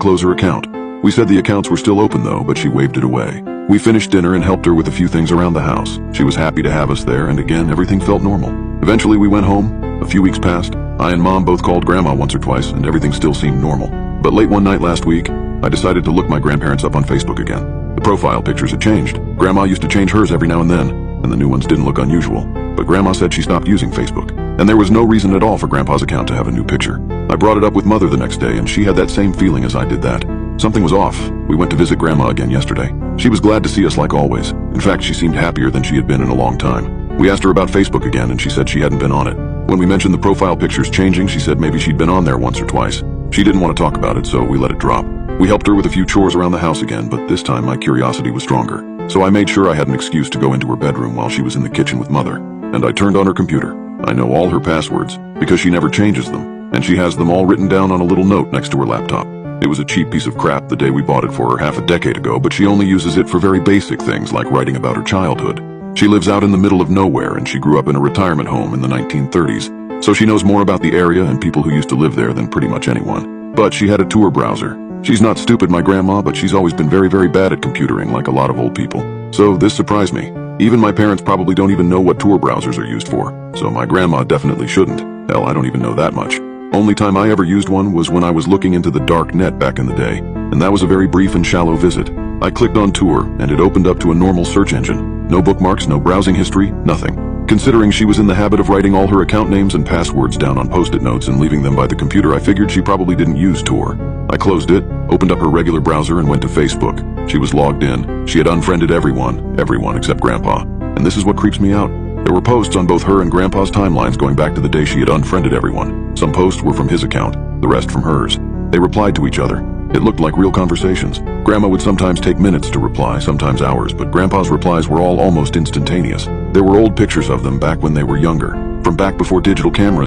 close her account. We said the accounts were still open though, but she waved it away. We finished dinner and helped her with a few things around the house. She was happy to have us there, and again, everything felt normal. Eventually we went home. A few weeks passed. I and Mom both called Grandma once or twice, and everything still seemed normal. But late one night last week, I decided to look my grandparents up on Facebook again. The profile pictures had changed. Grandma used to change hers every now and then, and the new ones didn't look unusual. But Grandma said she stopped using Facebook, and there was no reason at all for Grandpa's account to have a new picture. I brought it up with Mother the next day, and she had that same feeling as I did that. Something was off. We went to visit Grandma again yesterday. She was glad to see us like always. In fact, she seemed happier than she had been in a long time. We asked her about Facebook again, and she said she hadn't been on it. When we mentioned the profile pictures changing, she said maybe she'd been on there once or twice. She didn't want to talk about it, so we let it drop. We helped her with a few chores around the house again, but this time my curiosity was stronger. So I made sure I had an excuse to go into her bedroom while she was in the kitchen with Mother. And I turned on her computer. I know all her passwords, because she never changes them, and she has them all written down on a little note next to her laptop. It was a cheap piece of crap the day we bought it for her half a decade ago, but she only uses it for very basic things like writing about her childhood. She lives out in the middle of nowhere, and she grew up in a retirement home in the 1930s, so she knows more about the area and people who used to live there than pretty much anyone. But she had a Tor browser. She's not stupid, my grandma, but she's always been very, very bad at computering like a lot of old people. So this surprised me. Even my parents probably don't even know what Tor browsers are used for, so my grandma definitely shouldn't. Hell, I don't even know that much. Only time I ever used one was when I was looking into the dark net back in the day, and that was a very brief and shallow visit. I clicked on Tor, and it opened up to a normal search engine. No bookmarks, no browsing history, nothing. Considering she was in the habit of writing all her account names and passwords down on post-it notes and leaving them by the computer, I figured she probably didn't use Tor. I closed it, opened up her regular browser, and went to Facebook. She was logged in. She had unfriended everyone except Grandpa. And this is what creeps me out. There were posts on both her and Grandpa's timelines going back to the day she had unfriended everyone. Some posts were from his account, the rest from hers. They replied to each other. It looked like real conversations. Grandma would sometimes take minutes to reply, sometimes hours, but Grandpa's replies were all almost instantaneous. There were old pictures of them back when they were younger, from back before digital cameras.